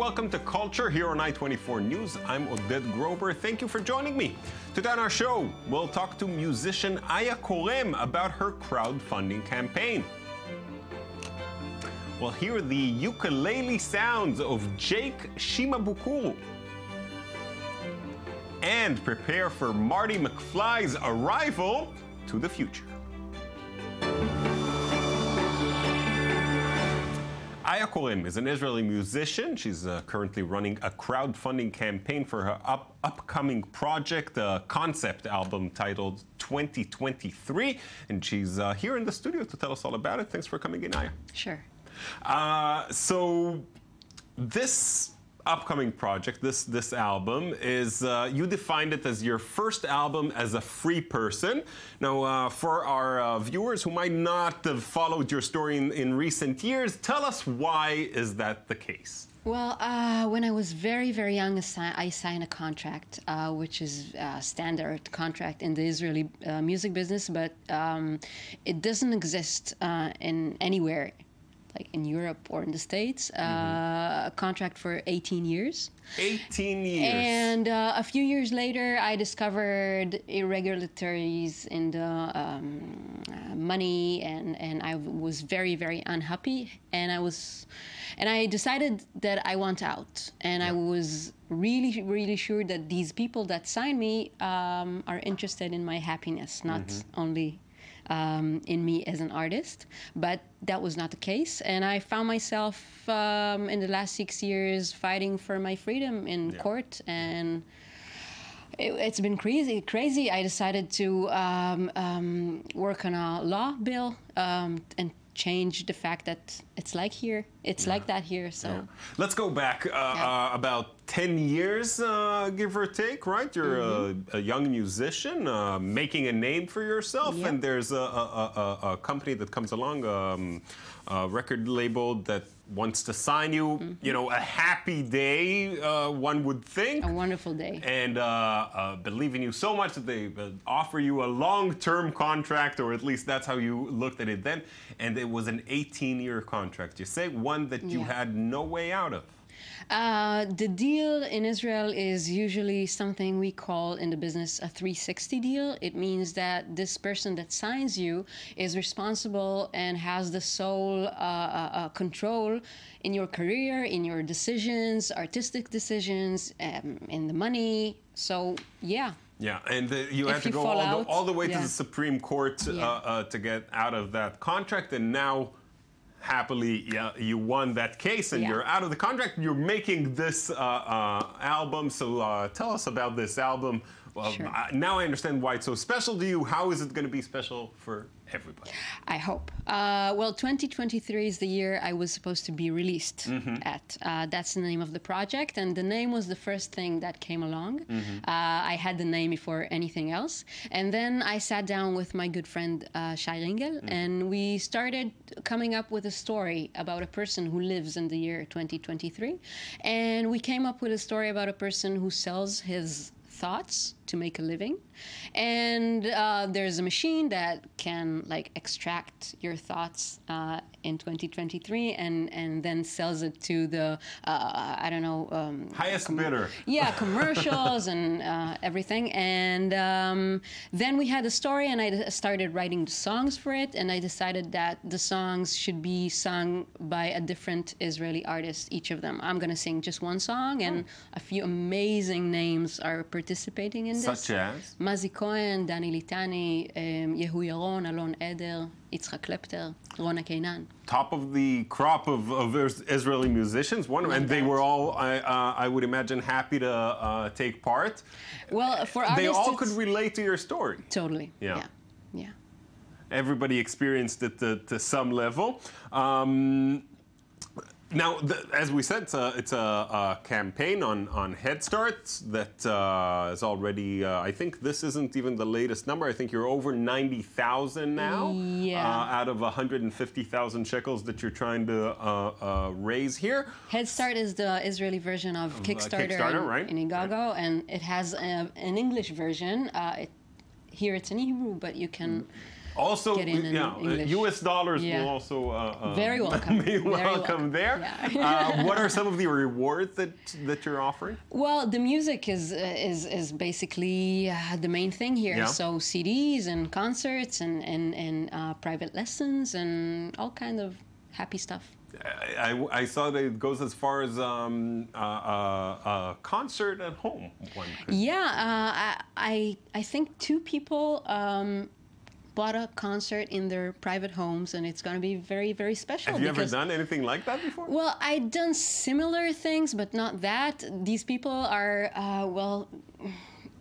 welcome to Culture here on I-24 News. I'm Oded Grober. Thank you for joining me. Today on our show, we'll talk to musician Aya Korem about her crowdfunding campaign. We'll hear the ukulele sounds of Jake Shimabukuro. And prepare for Marty Mcfly's arrival to the future. Aya Korem is an Israeli musician. She's currently running a crowdfunding campaign for her upcoming project, a concept album titled 2023. And she's here in the studio to tell us all about it. Thanks for coming in, Aya. Sure. So this upcoming project, this album, is, you defined it as your first album as a free person. Now, for our viewers who might not have followed your story in recent years, tell us why is that the case? Well, when I was very, very young, I signed a contract, which is a standard contract in the Israeli music business, but it doesn't exist in anywhere, like in Europe or in the States, a contract for 18 years. 18 years. And a few years later, I discovered irregularities in the money, and I was very, very unhappy. And I decided that I want out. And I was really, really sure that these people that signed me are interested in my happiness, not only in me as an artist, but that was not the case. And I found myself in the last 6 years fighting for my freedom in court, and it's been crazy. I decided to work on a law bill and change the fact that it's like here. It's like that here. So let's go back about 10 years, give or take, right? You're a young musician making a name for yourself, and there's a company that comes along, a record label that wants to sign you. You know, a happy day, one would think. A wonderful day. And believe in you so much that they offer you a long-term contract, or at least that's how you looked at it then. And it was an 18-year contract, you say, one that you had no way out of. The deal in Israel is usually something we call in the business a 360 deal. It means that this person that signs you is responsible and has the sole control in your career, in your decisions, artistic decisions, in the money. So, yeah. Yeah, and you had to go all the way to the Supreme Court to get out of that contract, and now happily, you won that case, and you're out of the contract. You're making this album, so tell us about this album. Well, now I understand why it's so special to you. How is it going to be special for everybody? I hope. Well, 2023 is the year I was supposed to be released at. That's the name of the project, and the name was the first thing that came along. I had the name before anything else. And then I sat down with my good friend Shai Ringel, and we started coming up with a story about a person who lives in the year 2023. And we came up with a story about a person who sells his thoughts to make a living, and there's a machine that can like extract your thoughts in 2023 and then sells it to the I don't know highest bidder. Yeah, commercials and everything. And then we had a story, and I started writing the songs for it, and I decided that the songs should be sung by a different Israeli artist, each of them. I'm gonna sing just one song, and a few amazing names are participating in this. Such as? Mazi Cohen, Dani Litani, Yehu Yaron, Alon Eder, Yitzhak Klepter, Rona Keinan. Top of the crop of Israeli musicians, and they were all, I would imagine, happy to take part. Well, for artists, they all could relate to your story. Totally. Yeah. Everybody experienced it to some level. Now, as we said, it's a campaign on Head Start that is already, I think this isn't even the latest number. I think you're over 90,000 now out of 150,000 shekels that you're trying to raise here. Head Start is the Israeli version of Kickstarter, in Igago, and it has an English version. Here it's in Hebrew, but you can get in English. U.S. dollars will also very welcome. Be welcome there. Yeah. What are some of the rewards that you're offering? Well, the music is basically the main thing here. Yeah. So CDs and concerts and private lessons and all kind of happy stuff. I saw that it goes as far as a concert at home. I think 2 people bought a concert in their private homes, and it's going to be very, very special. Have you ever done anything like that before? Well, I've done similar things, but not that. These people are,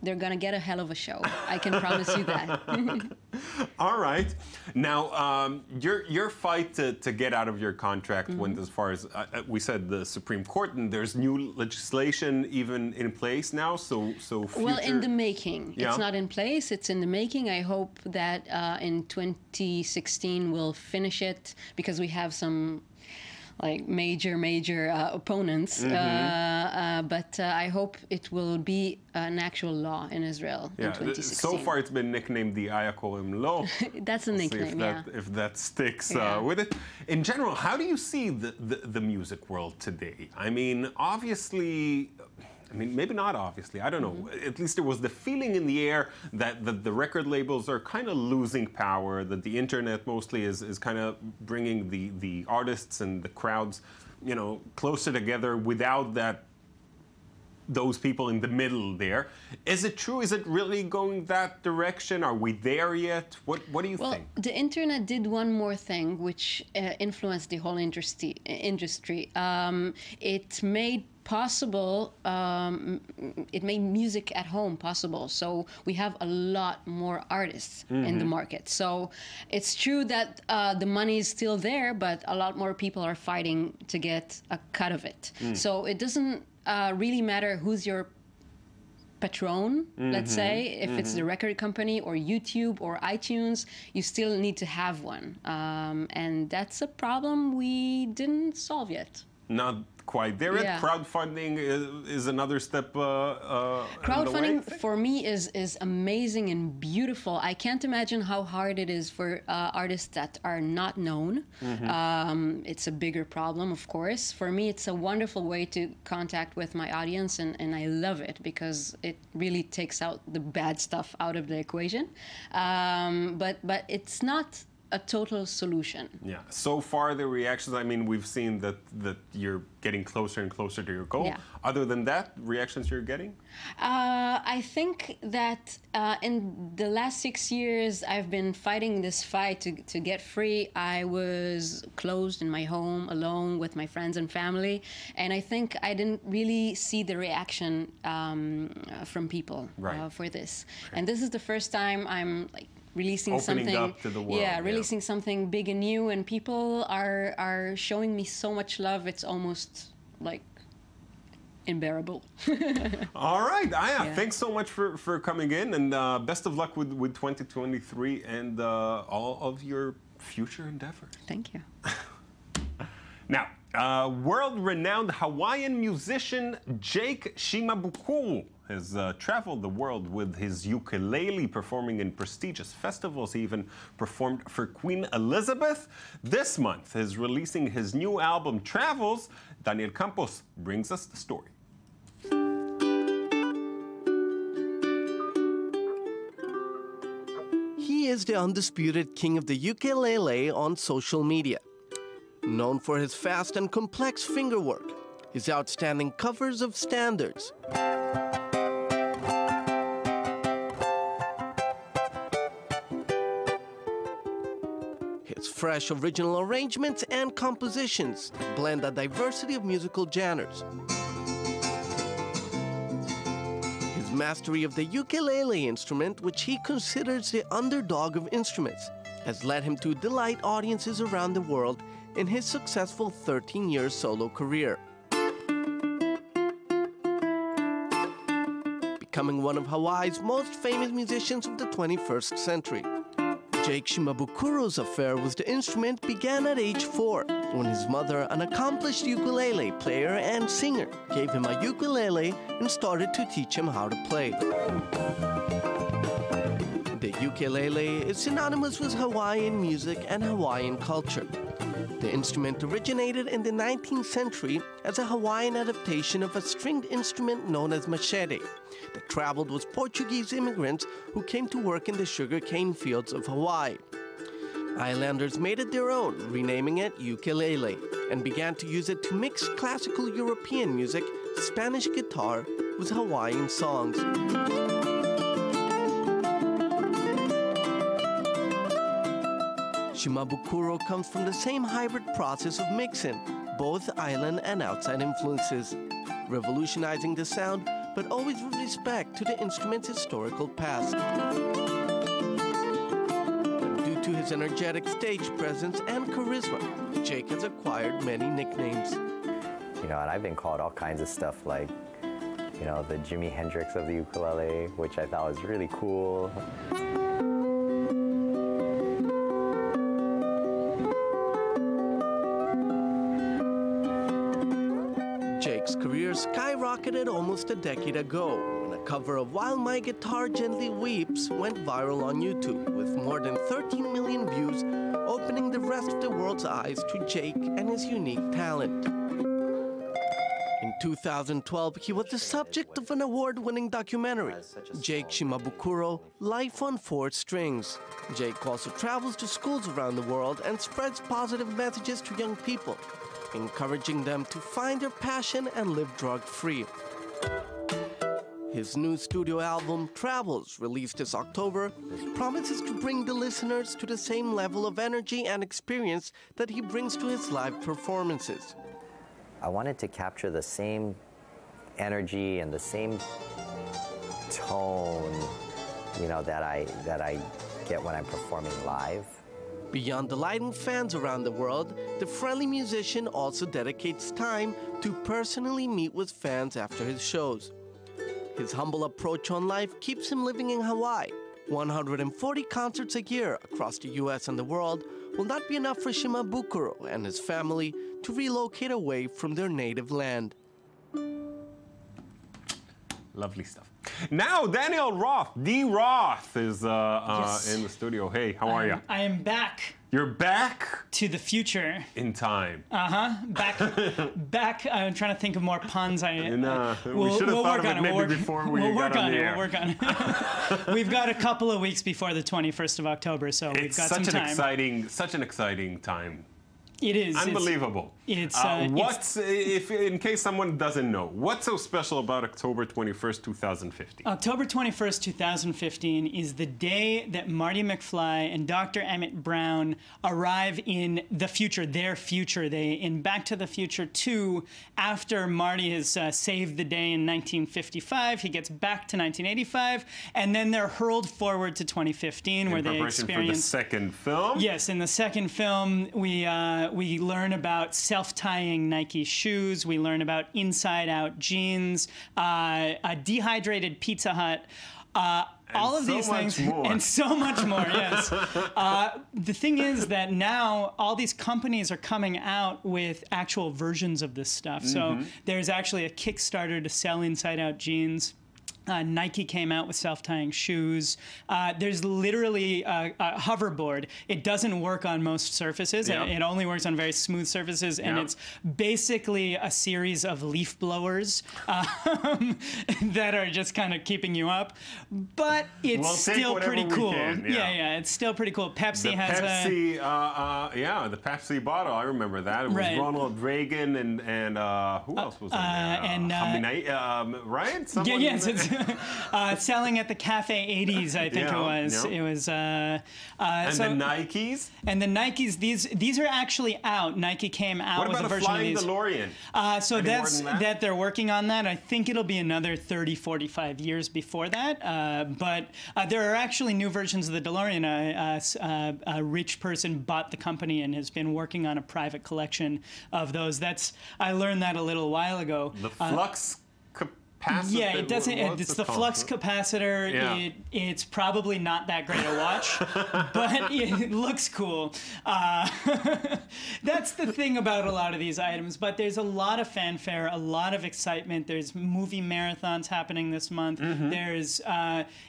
they're going to get a hell of a show. I can promise you that. All right. Now, your fight to get out of your contract went as far as, we said, the Supreme Court, and there's new legislation even in place now, so future... Well, in the making. Yeah. It's not in place, it's in the making. I hope that in 2016 we'll finish it, because we have some major opponents, but I hope it will be an actual law in Israel in 2016. So far it's been nicknamed the Aya Korem law. That's a nickname, if that sticks with it. In general, how do you see the music world today? I mean, obviously... maybe not obviously, I don't know. At least there was the feeling in the air that the record labels are kind of losing power, that the internet mostly is kind of bringing the artists and the crowds, closer together without those people in the middle there. Is it true? Is it really going that direction? Are we there yet? What do you think? Well, the internet did one more thing which influenced the whole industry. It made possible, it made music at home possible. So we have a lot more artists in the market. So it's true that the money is still there, but a lot more people are fighting to get a cut of it. So it doesn't really matter who's your patron, let's say, if it's the record company or YouTube or iTunes, you still need to have one. And that's a problem we didn't solve yet. Not quite there yet. Crowdfunding is another step crowdfunding for me is amazing and beautiful. I can't imagine how hard it is for artists that are not known. It's a bigger problem, of course. For me, it's a wonderful way to contact with my audience, and I love it because it really takes out the bad stuff out of the equation. But it's not a total solution. Yeah. So far, the reactions, we've seen that you're getting closer and closer to your goal. Yeah. Other than that, reactions you're getting? I think that in the last 6 years, I've been fighting this fight to get free. I was closed in my home, alone with my friends and family. And I think I didn't really see the reaction from people for this. Right. And this is the first time I'm releasing Opening something up to the world, releasing something big and new, and people are showing me so much love. It's almost unbearable. All right, Aya, thanks so much for coming in, and best of luck with 2023 and all of your future endeavors. Thank you. Now, world-renowned Hawaiian musician Jake Shimabukuro has traveled the world with his ukulele, performing in prestigious festivals. He even performed for Queen Elizabeth. This month, he's releasing his new album, Travels. Daniel Campos brings us the story. He is the undisputed king of the ukulele on social media. Known for his fast and complex fingerwork, his outstanding covers of standards, his fresh original arrangements and compositions that blend a diversity of musical genres. His mastery of the ukulele instrument, which he considers the underdog of instruments, has led him to delight audiences around the world in his successful 13-year solo career, becoming one of Hawaii's most famous musicians of the 21st century. Jake Shimabukuro's affair with the instrument began at age 4, when his mother, an accomplished ukulele player and singer, gave him a ukulele and started to teach him how to play. The ukulele is synonymous with Hawaiian music and Hawaiian culture. The instrument originated in the 19th century as a Hawaiian adaptation of a stringed instrument known as machete that traveled with Portuguese immigrants who came to work in the sugarcane fields of Hawaii. Islanders made it their own, renaming it ukulele, and began to use it to mix classical European music, Spanish guitar, with Hawaiian songs. Shimabukuro comes from the same hybrid process of mixing, both island and outside influences, revolutionizing the sound, but always with respect to the instrument's historical past. Due to his energetic stage presence and charisma, Jake has acquired many nicknames. You know, and I've been called all kinds of stuff like, you know, the Jimi Hendrix of the ukulele, which I thought was really cool. Jake's career skyrocketed almost a decade ago when a cover of While My Guitar Gently Weeps went viral on YouTube with more than 13 million views, opening the rest of the world's eyes to Jake and his unique talent. In 2012, he was the subject of an award-winning documentary, Jake Shimabukuro, Life on Four Strings. Jake also travels to schools around the world and spreads positive messages to young people, encouraging them to find their passion and live drug-free. His new studio album, Travels, released this October, promises to bring the listeners to the same level of energy and experience that he brings to his live performances. I wanted to capture the same energy and the same tone, you know, that I get when I'm performing live. Beyond delighting fans around the world, the friendly musician also dedicates time to personally meet with fans after his shows. His humble approach on life keeps him living in Hawaii. 140 concerts a year across the US and the world will not be enough for Shimabukuro and his family to relocate away from their native land. Lovely stuff. Now, Daniel Roth, D. Roth, is Yes. in the studio. Hey, how are you? I am back You're back to the future. in time. Back. I'm trying to think of more puns. We should have thought of it maybe before we got on the air. We'll work on it. We've got a couple of weeks before the 21st of October, so we've got some time. Such an exciting time. It is. Unbelievable. If in case someone doesn't know, what's so special about October 21st, 2015? October 21st, 2015 is the day that Marty Mcfly and Dr. Emmett Brown arrive in the future, their future. In Back to the Future 2, after Marty has saved the day in 1955, he gets back to 1985, and then they're hurled forward to 2015, where they experience... for the second film? Yes, in the second film, we learn about self-tying Nike shoes. We learn about inside-out jeans, a dehydrated Pizza Hut. All of these things and so much more, yes. The thing is that now all these companies are coming out with actual versions of this stuff. So there's actually a Kickstarter to sell inside-out jeans. Nike came out with self-tying shoes. There's literally a hoverboard. It doesn't work on most surfaces. Yep. It only works on very smooth surfaces, and it's basically a series of leaf blowers that are just kind of keeping you up. But it's still pretty cool. Yeah, it's still pretty cool. Pepsi has the Pepsi bottle. I remember that. It was Ronald Reagan and who else was in there? Right? Someone yes, it's selling at the Cafe 80s, I think it was. Yeah. It was. And the Nikes? And the Nikes, these are actually out. Nike came out with a version of these. What about a flying DeLorean? So that they're working on that. I think it'll be another 30, 45 years before that. But there are actually new versions of the DeLorean. A rich person bought the company and has been working on a private collection of those. I learned that a little while ago. The flux capacitor? Yeah, it doesn't. It's the flux capacitor. Yeah. It's probably not that great a watch, but it looks cool. That's the thing about a lot of these items. But there's a lot of fanfare, a lot of excitement. There's movie marathons happening this month. There's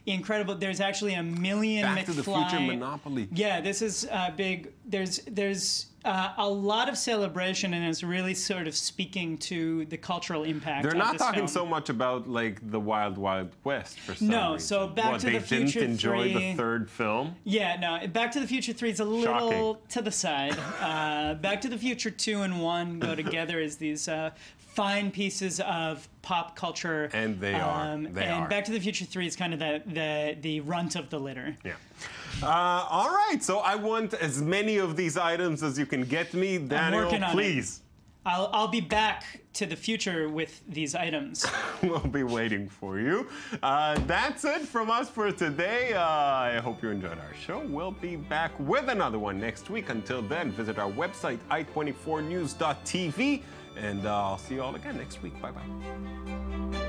incredible. There's actually a million Back McFly. to the Future Monopoly. Yeah, this is big. There's a lot of celebration, and it's really sort of speaking to the cultural impact. They're not this talking film. so much about like the Wild Wild West for some reason. So Back to the Future 3. They didn't enjoy the third film. Yeah, no. Back to the Future 3 is a little to the side. Back to the Future 2 and 1 go together as these fine pieces of pop culture. And they are. Back to the Future 3 is kind of the runt of the litter. Yeah. All right, so I want as many of these items as you can get me. Daniel, please. I'll be back to the future with these items. We'll be waiting for you. That's it from us for today. I hope you enjoyed our show. We'll be back with another one next week. Until then, visit our website, i24news.tv, and I'll see you all again next week. Bye-bye.